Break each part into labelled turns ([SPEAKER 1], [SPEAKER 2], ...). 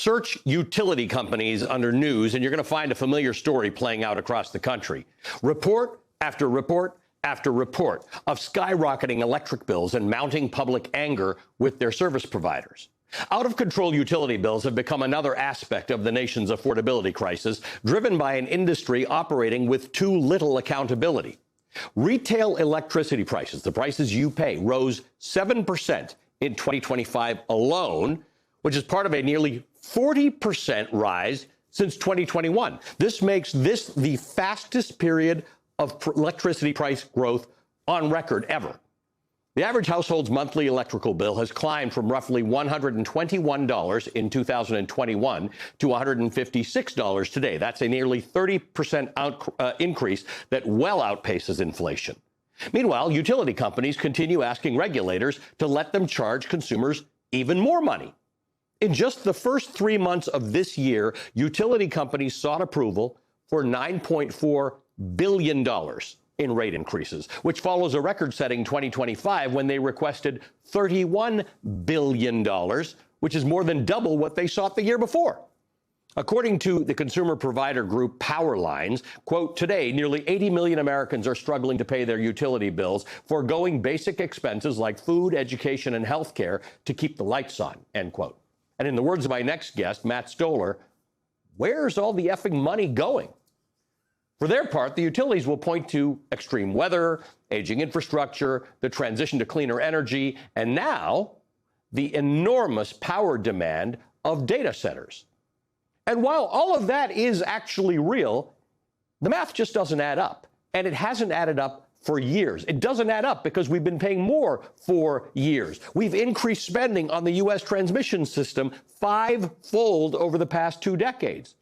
[SPEAKER 1] Search utility companies under news, and you're going to find a familiar story playing out across the country. Report after report after report of skyrocketing electric bills and mounting public anger with their service providers. Out-of-control utility bills have become another aspect of the nation's affordability crisis, driven by an industry operating with too little accountability. Retail electricity prices, the prices you pay, rose 7% in 2025 alone, which is part of a nearly 40% rise since 2021. This makes this the fastest period of electricity price growth on record ever. The average household's monthly electrical bill has climbed from roughly $121 in 2021 to $156 today. That's a nearly 30% increase that well outpaces inflation. Meanwhile, utility companies continue asking regulators to let them charge consumers even more money. In just the first 3 months of this year, utility companies sought approval for $9.4 billion in rate increases, which follows a record-setting 2025 when they requested $31 billion, which is more than double what they sought the year before. According to the consumer provider group Power Lines, quote, today, nearly 80 million Americans are struggling to pay their utility bills, foregoing basic expenses like food, education, and health care to keep the lights on, end quote. And in the words of my next guest, Matt Stoller, where's all the effing money going? For their part, the utilities will point to extreme weather, aging infrastructure, the transition to cleaner energy, and now the enormous power demand of data centers. And while all of that is actually real, the math just doesn't add up. And it hasn't added up for years. It doesn't add up because we've been paying more for years. We've increased spending on the U.S. transmission system five-fold over the past 2 decades.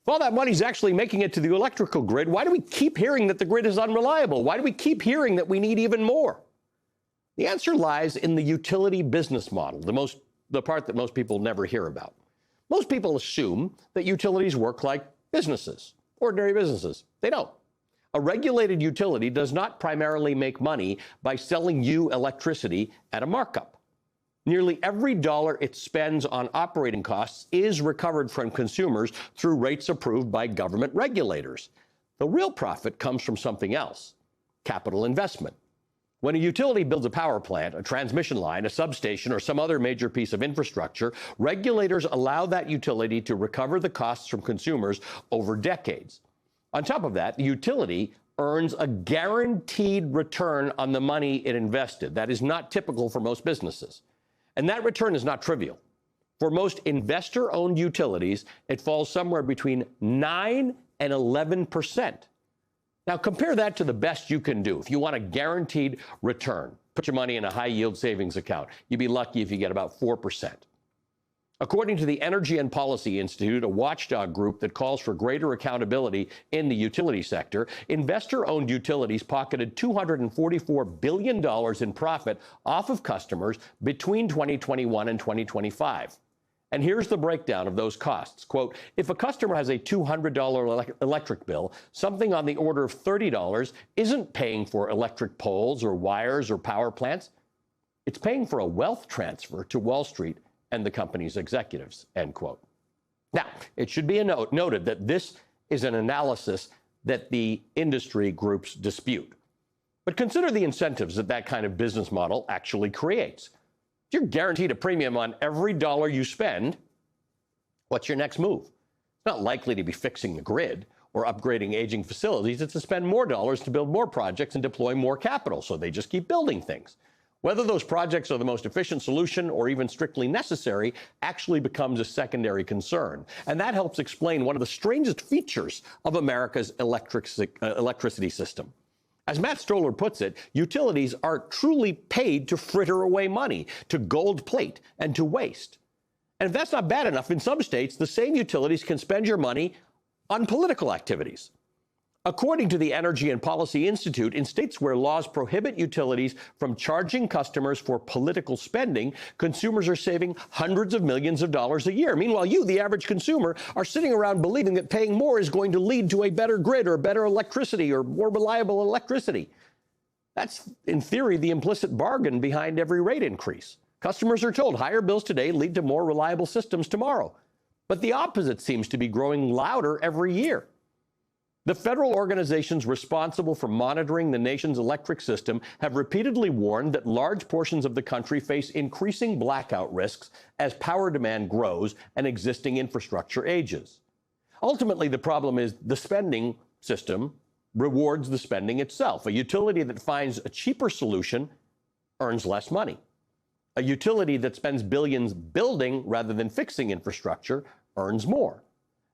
[SPEAKER 1] If all that money's actually making it to the electrical grid, why do we keep hearing that the grid is unreliable? Why do we keep hearing that we need even more? The answer lies in the utility business model, the part that most people never hear about. Most people assume that utilities work like businesses, ordinary businesses. They don't. A regulated utility does not primarily make money by selling you electricity at a markup. Nearly every dollar it spends on operating costs is recovered from consumers through rates approved by government regulators. The real profit comes from something else: capital investment. When a utility builds a power plant, a transmission line, a substation, or some other major piece of infrastructure, regulators allow that utility to recover the costs from consumers over decades. On top of that, the utility earns a guaranteed return on the money it invested. That is not typical for most businesses. And that return is not trivial. For most investor-owned utilities, it falls somewhere between 9 and 11%. Now, compare that to the best you can do. If you want a guaranteed return, put your money in a high-yield savings account. You'd be lucky if you get about 4%. According to the Energy and Policy Institute, a watchdog group that calls for greater accountability in the utility sector, investor-owned utilities pocketed $244 billion in profit off of customers between 2021 and 2025. And here's the breakdown of those costs. Quote, if a customer has a $200 electric bill, something on the order of $30 isn't paying for electric poles or wires or power plants. It's paying for a wealth transfer to Wall Street and the company's executives, end quote. Now, it should be noted that this is an analysis that the industry groups dispute. But consider the incentives that that kind of business model actually creates. If you're guaranteed a premium on every dollar you spend, what's your next move? It's not likely to be fixing the grid or upgrading aging facilities. It's to spend more dollars to build more projects and deploy more capital, so they just keep building things. Whether those projects are the most efficient solution or even strictly necessary actually becomes a secondary concern. And that helps explain one of the strangest features of America's electricity system. As Matt Stoller puts it, utilities are truly paid to fritter away money, to gold plate, and to waste. And if that's not bad enough, in some states, the same utilities can spend your money on political activities. According to the Energy and Policy Institute, in states where laws prohibit utilities from charging customers for political spending, consumers are saving hundreds of millions of dollars a year. Meanwhile, you, the average consumer, are sitting around believing that paying more is going to lead to a better grid or better electricity or more reliable electricity. That's, in theory, the implicit bargain behind every rate increase. Customers are told higher bills today lead to more reliable systems tomorrow. But the opposite seems to be growing louder every year. The federal organizations responsible for monitoring the nation's electric system have repeatedly warned that large portions of the country face increasing blackout risks as power demand grows and existing infrastructure ages. Ultimately, the problem is the spending system rewards the spending itself. A utility that finds a cheaper solution earns less money. A utility that spends billions building rather than fixing infrastructure earns more.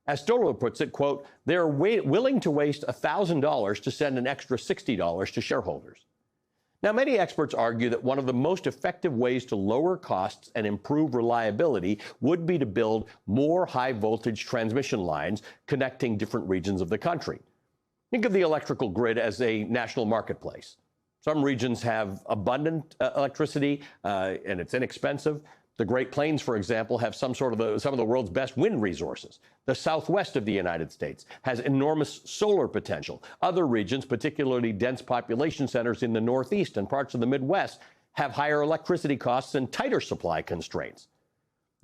[SPEAKER 1] As Stoller puts it, quote, they're willing to waste $1,000 to send an extra $60 to shareholders. Now, many experts argue that one of the most effective ways to lower costs and improve reliability would be to build more high-voltage transmission lines connecting different regions of the country. Think of the electrical grid as a national marketplace. Some regions have abundant electricity, and it's inexpensive. The Great Plains, for example, have some of the world's best wind resources. The Southwest of the United States has enormous solar potential. Other regions, particularly dense population centers in the Northeast and parts of the Midwest, have higher electricity costs and tighter supply constraints.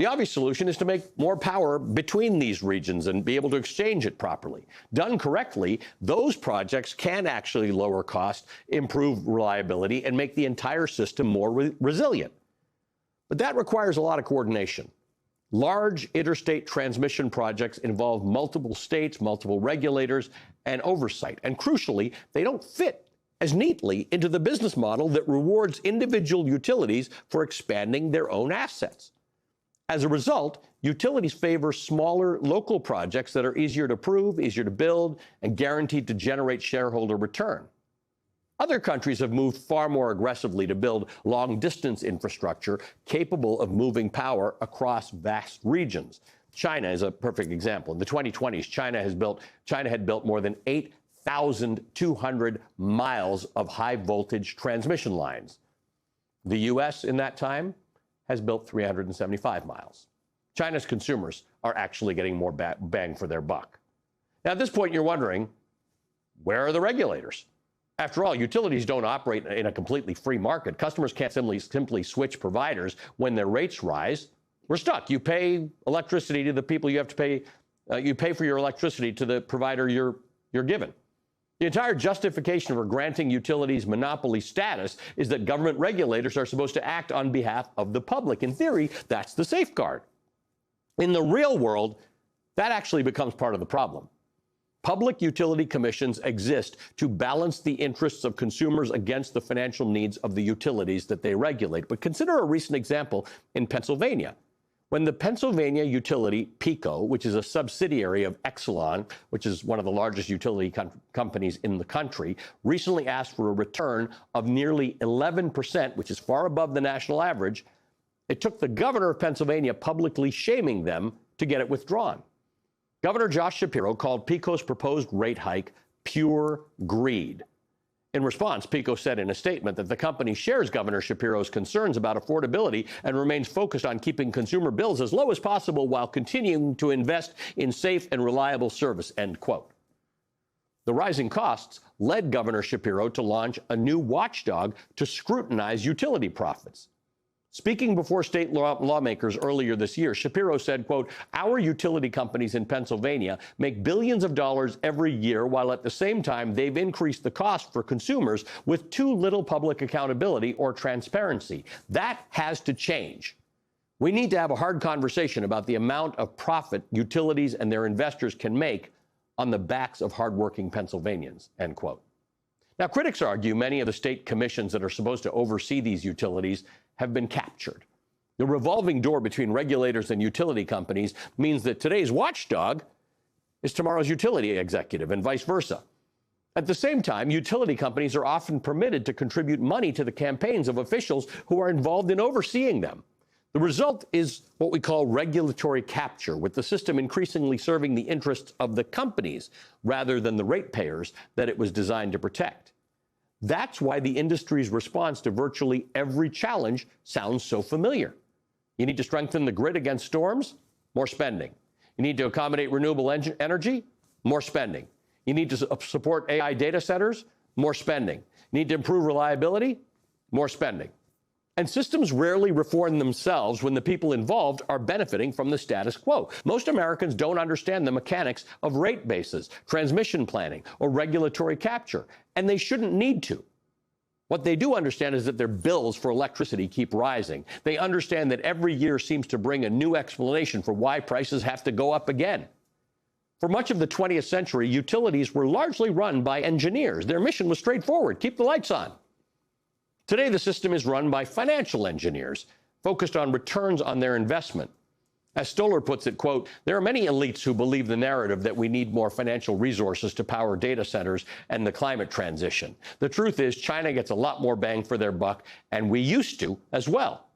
[SPEAKER 1] The obvious solution is to make more power between these regions and be able to exchange it properly. Done correctly, those projects can actually lower costs, improve reliability, and make the entire system more resilient. But that requires a lot of coordination. Large interstate transmission projects involve multiple states, multiple regulators, and oversight. And crucially, they don't fit as neatly into the business model that rewards individual utilities for expanding their own assets. As a result, utilities favor smaller local projects that are easier to prove, easier to build, and guaranteed to generate shareholder return. Other countries have moved far more aggressively to build long-distance infrastructure capable of moving power across vast regions. China is a perfect example. In the 2020s, China had built more than 8,200 miles of high-voltage transmission lines. The U.S. in that time has built 375 miles. China's consumers are actually getting more bang for their buck. Now, at this point, you're wondering, where are the regulators? After all, utilities don't operate in a completely free market. Customers can't simply switch providers when their rates rise. We're stuck. You pay electricity to the people you have to pay. You pay for your electricity to the provider you're given. The entire justification for granting utilities monopoly status is that government regulators are supposed to act on behalf of the public. In theory, that's the safeguard. In the real world, that actually becomes part of the problem. Public utility commissions exist to balance the interests of consumers against the financial needs of the utilities that they regulate. But consider a recent example in Pennsylvania. When the Pennsylvania utility PECO, which is a subsidiary of Exelon, which is one of the largest utility companies in the country, recently asked for a return of nearly 11%, which is far above the national average, it took the governor of Pennsylvania publicly shaming them to get it withdrawn. Governor Josh Shapiro called PECO's proposed rate hike pure greed. In response, PECO said in a statement that the company shares Governor Shapiro's concerns about affordability and remains focused on keeping consumer bills as low as possible while continuing to invest in safe and reliable service, end quote. The rising costs led Governor Shapiro to launch a new watchdog to scrutinize utility profits. Speaking before state lawmakers earlier this year, Shapiro said, quote, our utility companies in Pennsylvania make billions of dollars every year, while at the same time they've increased the cost for consumers with too little public accountability or transparency. That has to change. We need to have a hard conversation about the amount of profit utilities and their investors can make on the backs of hardworking Pennsylvanians, end quote. Now, critics argue many of the state commissions that are supposed to oversee these utilities have been captured. The revolving door between regulators and utility companies means that today's watchdog is tomorrow's utility executive and vice versa. At the same time, utility companies are often permitted to contribute money to the campaigns of officials who are involved in overseeing them. The result is what we call regulatory capture, with the system increasingly serving the interests of the companies rather than the ratepayers that it was designed to protect. That's why the industry's response to virtually every challenge sounds so familiar. You need to strengthen the grid against storms? More spending. You need to accommodate renewable energy? More spending. You need to support AI data centers? More spending. You need to improve reliability? More spending. And systems rarely reform themselves when the people involved are benefiting from the status quo. Most Americans don't understand the mechanics of rate bases, transmission planning, or regulatory capture, and they shouldn't need to. What they do understand is that their bills for electricity keep rising. They understand that every year seems to bring a new explanation for why prices have to go up again. For much of the 20th century, utilities were largely run by engineers. Their mission was straightforward: keep the lights on. Today, the system is run by financial engineers focused on returns on their investment. As Stoller puts it, quote, there are many elites who believe the narrative that we need more financial resources to power data centers and the climate transition. The truth is, China gets a lot more bang for their buck, and we used to as well.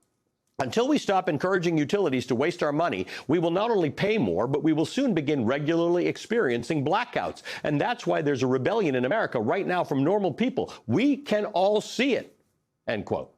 [SPEAKER 1] Until we stop encouraging utilities to waste our money, we will not only pay more, but we will soon begin regularly experiencing blackouts. And that's why there's a rebellion in America right now from normal people. We can all see it, end quote.